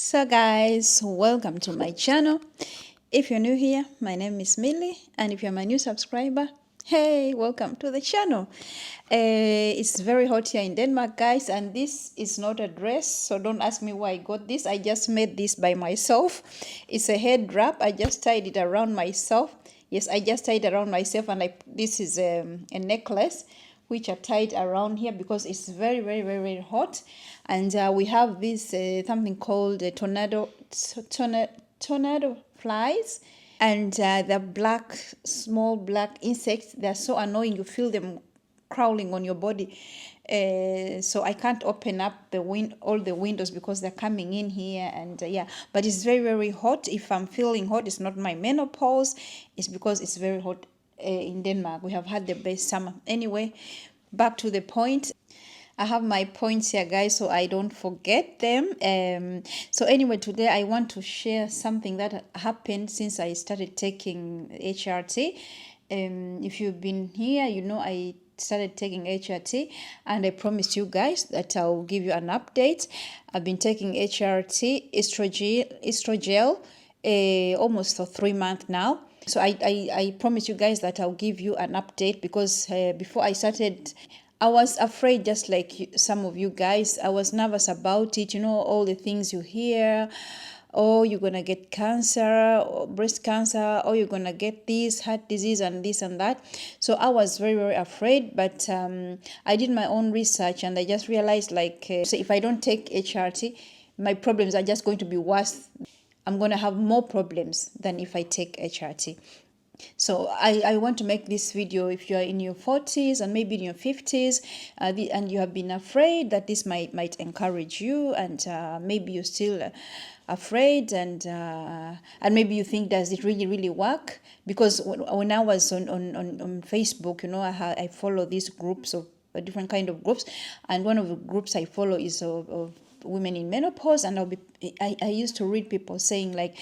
So guys, welcome to my channel. If you're new here, my name is Millie, and if you're my new subscriber, hey, welcome to the channel. It's very hot here in Denmark, guys, and this is not a dress, so don't ask me why I got this. I just made this by myself. It's a head wrap. I just tied it around myself. Yes, I just tied it around myself, and this is a necklace which are tied around here because it's very hot. And we have this something called tornado flies, and the small black insects. They're so annoying. You feel them crawling on your body. So I can't open up all the windows because they're coming in here, and yeah, but it's very hot. If I'm feeling hot, it's not my menopause, it's because it's very hot. In Denmark we have had the best summer. Anyway, back to the point. I have my points here, guys, so I don't forget them. So anyway, today I want to share something that happened since I started taking HRT. If you've been here, you know I started taking HRT, and I promised you guys that I'll give you an update. I've been taking HRT estrogel almost for 3 months now. So I promise you guys that I'll give you an update because before I started, I was afraid, just like some of you guys. I was nervous about it, you know, all the things you hear. Oh, you're going to get cancer, or breast cancer, or you're going to get this, heart disease, and this and that. So I was very afraid, but I did my own research, and I just realized, so if I don't take HRT, my problems are just going to be worse. I'm going to have more problems than if I take HRT. So I want to make this video if you are in your 40s and maybe in your 50s and you have been afraid that this might encourage you, and maybe you're still afraid, and maybe you think, does it really work? Because when I was on Facebook, you know, I follow these groups of different kind of groups, and one of the groups I follow is of women in menopause, and I used to read people saying like,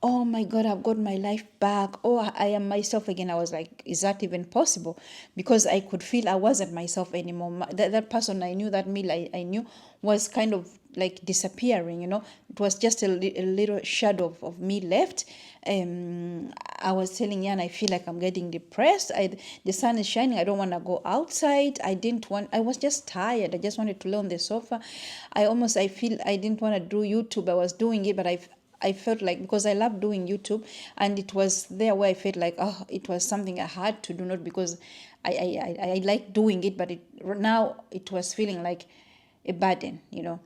oh my God, I've got my life back. Oh, I am myself again. I was like, is that even possible? Because I could feel I wasn't myself anymore. That person I knew, that meal I knew, was kind of like disappearing, you know. It was just a little shadow of me left. I was telling Jan, I feel like I'm getting depressed. The sun is shining. I don't want to go outside. I was just tired. I just wanted to lay on the sofa. I feel I didn't want to do YouTube. I was doing it, but I felt like, because I love doing YouTube, and it was there where I felt like, oh, it was something I had to do, not because I like doing it, but now it was feeling like a burden, you know.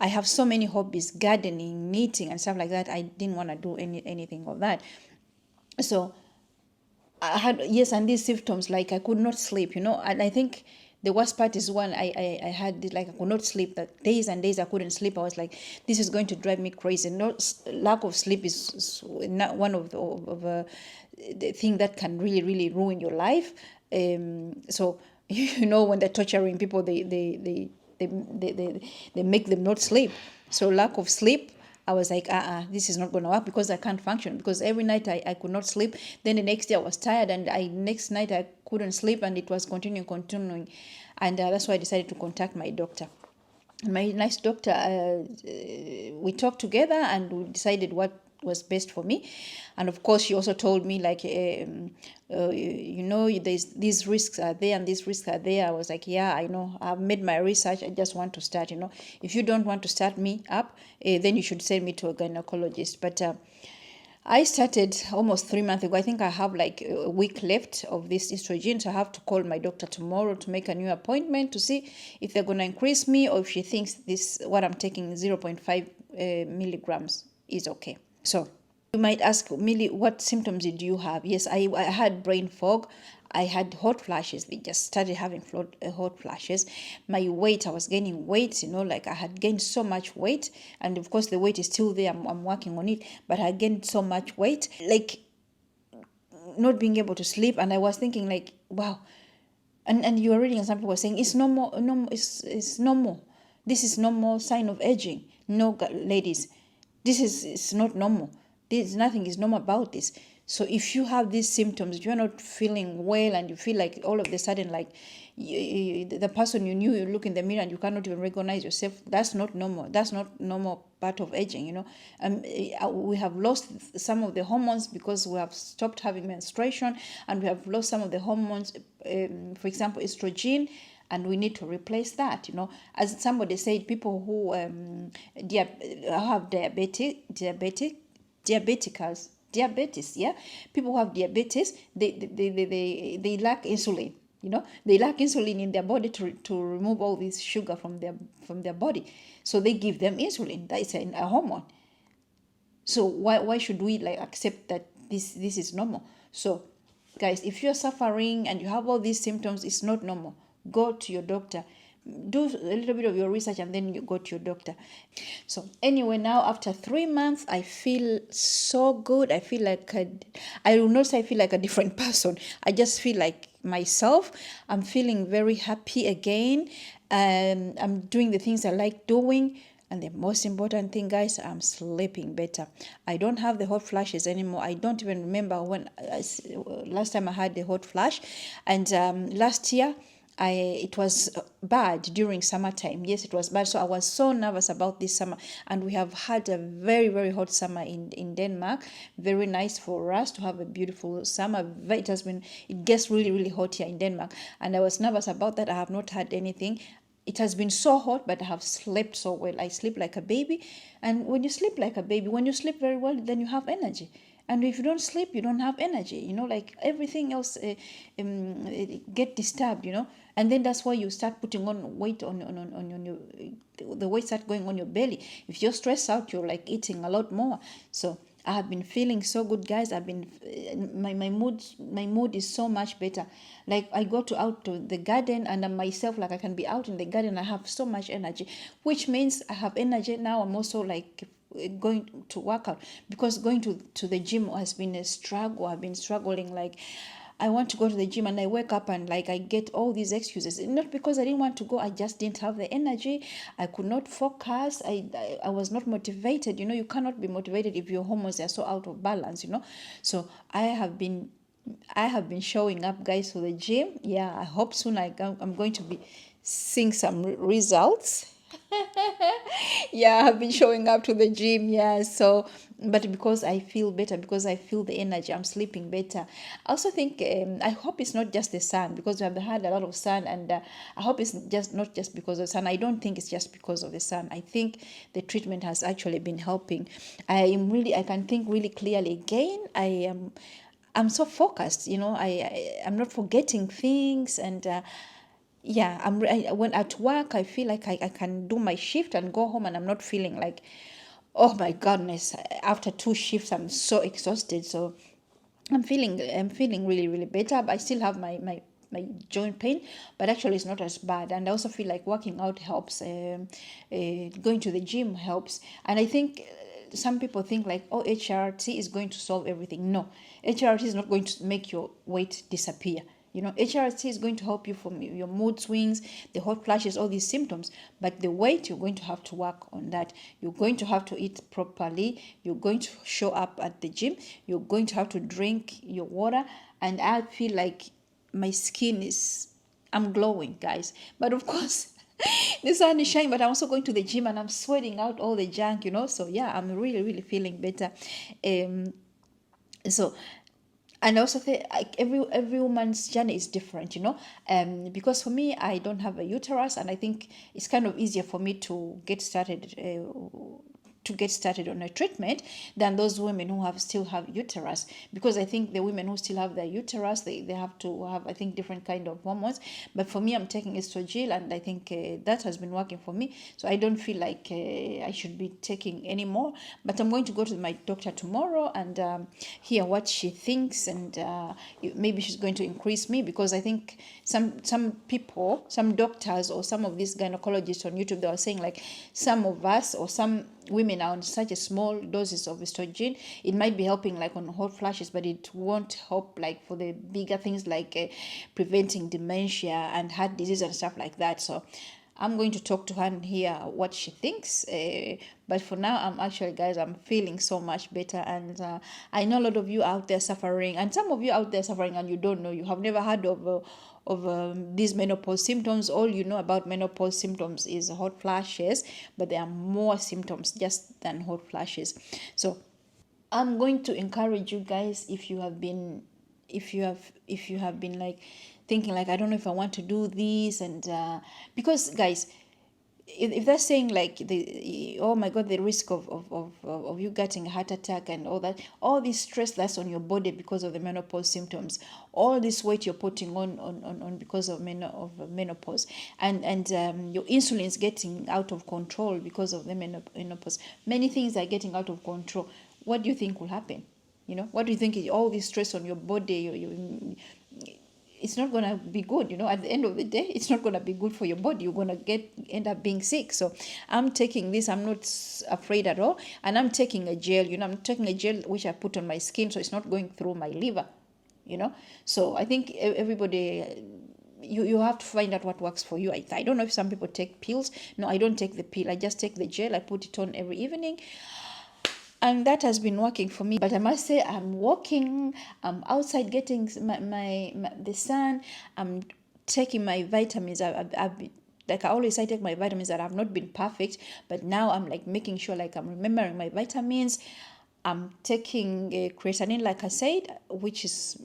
I have so many hobbies, gardening, knitting, and stuff like that. I didn't want to do anything of that. So I had, yes, and these symptoms, like I could not sleep, you know, and I think the worst part is when I had, like, I could not sleep. That days and days I couldn't sleep. I was like, this is going to drive me crazy. Lack of sleep is not one of the thing that can really ruin your life. So you know, when they're torturing people, they make them not sleep. So lack of sleep, I was like, this is not going to work, because I can't function. Because every night I could not sleep. Then the next day I was tired, and next night I couldn't sleep, and it was continuing. And that's why I decided to contact my doctor. My nice doctor, we talked together and we decided what was best for me. And of course, she also told me, like, you know, these risks are there and these risks are there. I was like, yeah, I know. I've made my research. I just want to start, you know. If you don't want to start me up, then you should send me to a gynecologist. But I started almost 3 months ago. I think I have like a week left of this estrogen. So I have to call my doctor tomorrow to make a new appointment to see if they're going to increase me, or if she thinks what I'm taking, 0.5 milligrams, is okay. So you might ask, Millie, what symptoms did you have? Yes, I had brain fog. I had hot flashes. They just started having hot flashes. My weight, I was gaining weight, you know, like I had gained so much weight. And of course, the weight is still there. I'm working on it. But I gained so much weight, like not being able to sleep. And I was thinking, like, wow. And you were reading, and some people were saying, it's normal. It's normal. This is normal sign of aging. No, ladies, it's not normal. Nothing is normal about this. So if you have these symptoms, if you're not feeling well and you feel like all of a sudden like the person you knew, you look in the mirror and you cannot even recognize yourself, that's not normal. That's not normal part of aging, we have lost some of the hormones because we have stopped having menstruation, and we have lost some of the hormones, for example estrogen, and we need to replace that. As somebody said, people who have diabetes, yeah, people who have diabetes, they lack insulin. They lack insulin in their body to remove all this sugar from their body, so they give them insulin. That is a hormone. So why should we like accept that this is normal? So guys, if you're suffering and you have all these symptoms, it's not normal. Go to your doctor. Do a little bit of your research and then you go to your doctor. So anyway, now after 3 months, I feel so good. I feel like I will not say I feel like a different person. I just feel like myself. I'm feeling very happy again. I'm doing the things I like doing. And the most important thing, guys, I'm sleeping better. I don't have the hot flashes anymore. I don't even remember when last time I had the hot flash. And last year, it was bad during summertime. Yes, it was bad. So I was so nervous about this summer. And we have had a very, very hot summer in Denmark. Very nice for us to have a beautiful summer. It gets really, really hot here in Denmark. And I was nervous about that. I have not had anything. It has been so hot, but I have slept so well. I sleep like a baby. And when you sleep like a baby, when you sleep very well, then you have energy. And if you don't sleep, you don't have energy. Like everything else get disturbed. And then that's why you start putting on weight on your, the weight start going on your belly. If you're stressed out, you're like eating a lot more. So I have been feeling so good, guys. My mood is so much better. Like I go out to the garden and I'm myself, like I can be out in the garden. I have so much energy, which means I have energy now. I'm also like going to work out, because going to the gym has been a struggle. I've been struggling, like I want to go to the gym and I wake up and like I get all these excuses. Not because I didn't want to go, I just didn't have the energy. I could not focus. I was not motivated. You cannot be motivated if your hormones are so out of balance. So I have been showing up, guys, to the gym. Yeah, I hope soon I'm going to be seeing some results. Yeah, I've been showing up to the gym. Yeah, so but because I feel better, because I feel the energy, I'm sleeping better. I also think I hope it's not just the sun, because we have had a lot of sun, and I hope it's just not just because of the sun. I don't think it's just because of the sun. I think the treatment has actually been helping. I can think really clearly again. I'm so focused. I'm not forgetting things, and yeah, when at work I feel like I can do my shift and go home and I'm not feeling like, oh my goodness, after 2 shifts I'm so exhausted. So I'm feeling really, really better, but I still have my joint pain, but actually it's not as bad. And I also feel like working out helps. Going to the gym helps. And I think some people think like, oh, HRT is going to solve everything. No, HRT is not going to make your weight disappear. HRT is going to help you from your mood swings, the hot flashes, all these symptoms. But the weight, you're going to have to work on that. You're going to have to eat properly. You're going to show up at the gym. You're going to have to drink your water. And I feel like my skin I'm glowing, guys. But of course, the sun is shining, but I'm also going to the gym and I'm sweating out all the junk, So yeah, I'm really, really feeling better. So and also like every woman's journey is different, because for me, I don't have a uterus, and I think it's kind of easier for me to get started on a treatment than those women who still have uterus, because I think the women who still have their uterus, they have to have, I think, different kind of hormones. But for me, I'm taking estrogen, and I think that has been working for me, so I don't feel like I should be taking any more. But I'm going to go to my doctor tomorrow and hear what she thinks, and maybe she's going to increase me, because I think some people, some doctors, or some of these gynecologists on YouTube, they were saying like some of us or some women are on such a small doses of estrogen, it might be helping like on hot flashes, but it won't help like for the bigger things like preventing dementia and heart disease and stuff like that. So I'm going to talk to her and hear what she thinks. But for now, guys, I'm feeling so much better. And I know a lot of you out there suffering, and some of you out there suffering, and you don't know. You have never heard of these menopause symptoms. All you know about menopause symptoms is hot flashes, but there are more symptoms just than hot flashes. So I'm going to encourage you guys, if you have been like thinking like, I don't know if I want to do this, and because guys, if they're saying like oh my god, the risk of you getting a heart attack and all that, all this stress that's on your body because of the menopause symptoms, all this weight you're putting on because of menopause, and your insulin is getting out of control because of the menopause, many things are getting out of control. What do you think will happen? What do you think? All this stress on your body, it's not going to be good. At the end of the day, it's not going to be good for your body. You're going to end up being sick. So I'm taking this, I'm not afraid at all, and I'm taking a gel. I'm taking a gel which I put on my skin, so it's not going through my liver. So I think everybody, you have to find out what works for you. I don't know if some people take pills. No, I don't take the pill. I just take the gel. I put it on every evening, and that has been working for me. But I must say, I'm walking, I'm outside getting the sun, I'm taking my vitamins. Like I always say, I take my vitamins. That have not been perfect, but now I'm like making sure like I'm remembering my vitamins. I'm taking creatinine, like I said, which is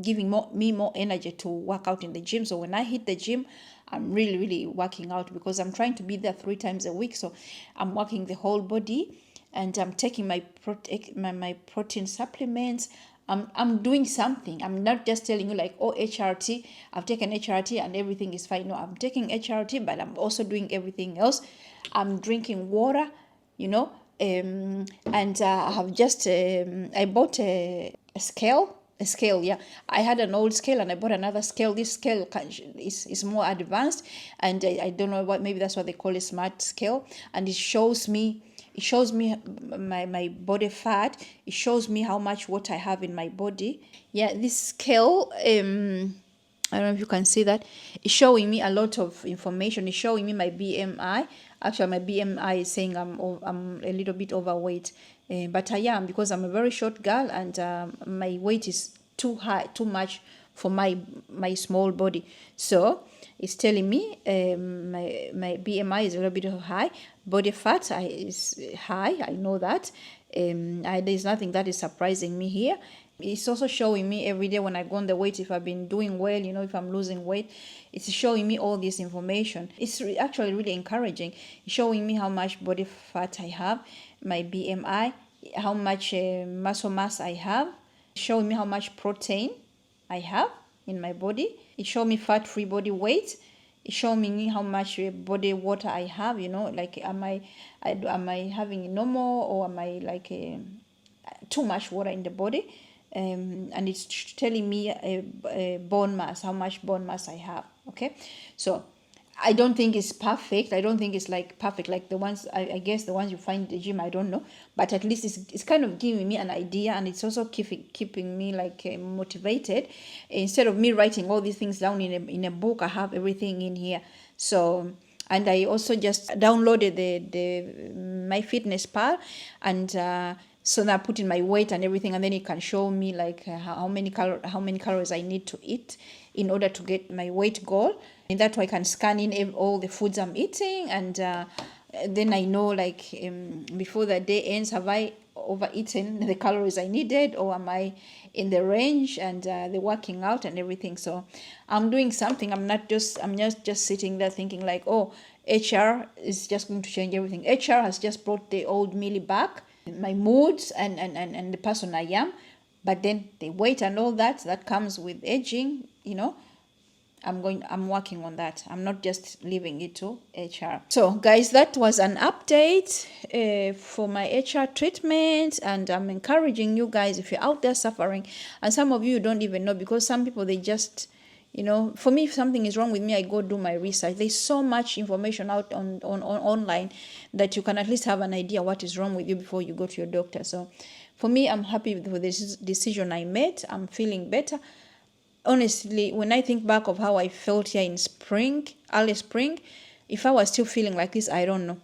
giving me more energy to work out in the gym. So when I hit the gym, I'm really, really working out, because I'm trying to be there 3 times a week. So I'm working the whole body, and I'm taking my protein supplements. I'm doing something. I'm not just telling you like, oh, HRT, I've taken HRT and everything is fine. No, I'm taking HRT, but I'm also doing everything else. I'm drinking water, and I have just I bought a scale. Yeah, I had an old scale and I bought another scale. This scale is more advanced, and I don't know what, maybe that's what they call a smart scale, and it shows me my body fat. It shows me how much water I have in my body. Yeah, this scale, I don't know if you can see that. It's showing me a lot of information. It's showing me my BMI. Actually, my BMI is saying I'm a little bit overweight, but I am, because I'm a very short girl, and my weight is too high, too much for my small body. So it's telling me my BMI is a little bit high. Body fat is high. I know that. There's nothing that is surprising me here. It's also showing me every day when I go on the weight, if I've been doing well, if I'm losing weight. It's showing me all this information. It's actually really encouraging. It's showing me how much body fat I have, my BMI, how much muscle mass I have. It's showing me how much protein I have in my body. It showed me fat-free body weight. It showed me how much body water I have. Like am I having normal, or am I like too much water in the body? And it's telling me bone mass, how much bone mass I have. Okay, so I don't think it's perfect. I don't think it's like perfect like the ones, I guess the ones you find in the gym. I don't know, but at least it's kind of giving me an idea, and it's also keeping me like motivated. Instead of me writing all these things down in a book, I have everything in here. So, and I also just downloaded the MyFitnessPal, and so now I put in my weight and everything, and then it can show me like how many calories I need to eat in order to get my weight goal. And that way I can scan in all the foods I'm eating, and then I know like before the day ends, have I overeaten the calories I needed, or am I in the range, and the working out and everything. So I'm doing something. I'm not just sitting there thinking like, oh, HR is just going to change everything. HR has just brought the old Millie back, my moods and the person I am, but then the weight and all that comes with aging. I'm working on that. I'm not just leaving it to HR. So guys, that was an update for my HR treatment, and I'm encouraging you guys, if you're out there suffering, and some of you don't even know, because some people, they just, for me, if something is wrong with me, I go do my research. There's so much information out on online that you can at least have an idea what is wrong with you before you go to your doctor. So for me, I'm happy with this decision I made. I'm feeling better. Honestly, when I think back of how I felt here in early spring, if I was still feeling like this, I don't know.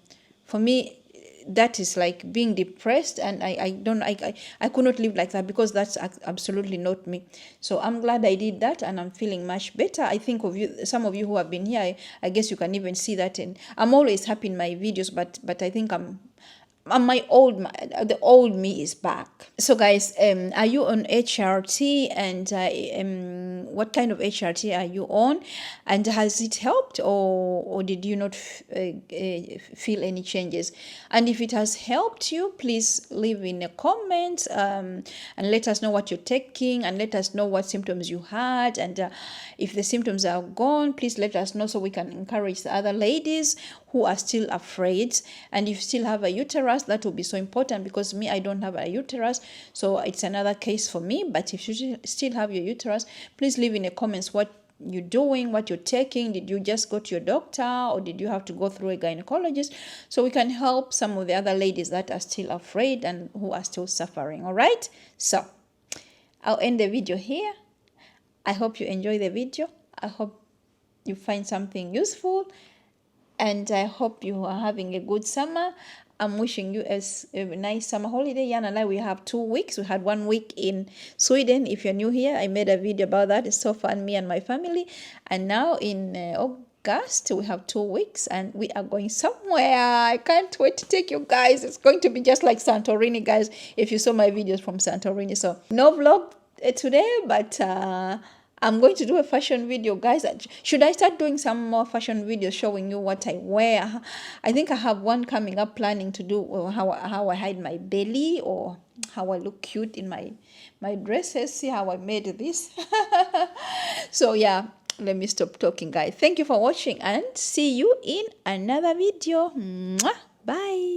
For me, that is like being depressed, and I don't I could not live like that, because that's absolutely not me. So I'm glad I did that, and I'm feeling much better. I think of you, some of you who have been here, I guess you can even see that. And I'm always happy in my videos, but I think the old me is back. So guys, are you on HRT? And what kind of HRT are you on? And has it helped, or did you not feel any changes? And if it has helped you, please leave in a comment, and let us know what you're taking, and let us know what symptoms you had. And if the symptoms are gone, please let us know, so we can encourage the other ladies who are still afraid. And if you still have a uterus, that will be so important, because me, I don't have a uterus, so it's another case for me. But if you still have your uterus, please leave in the comments what you're doing, what you're taking. Did you just go to your doctor, or did you have to go through a gynecologist, so we can help some of the other ladies that are still afraid and who are still suffering. All right, so I'll end the video here. I hope you enjoy the video. I hope you find something useful, and I hope you are having a good summer. I'm wishing you a nice summer holiday. Jan and I, we have 2 weeks. We had 1 week in Sweden. If you're new here, I made a video about that. It's so fun, me and my family. And now in August, we have 2 weeks, and we are going somewhere. I can't wait to take you guys. It's going to be just like Santorini, guys, if you saw my videos from Santorini. So no vlog today, but I'm going to do a fashion video, guys. Should I start doing some more fashion videos showing you what I wear? I think I have one coming up, planning to do how I hide my belly, or how I look cute in my dresses. See how I made this. So yeah, let me stop talking, guys. Thank you for watching, and see you in another video. Mwah! Bye.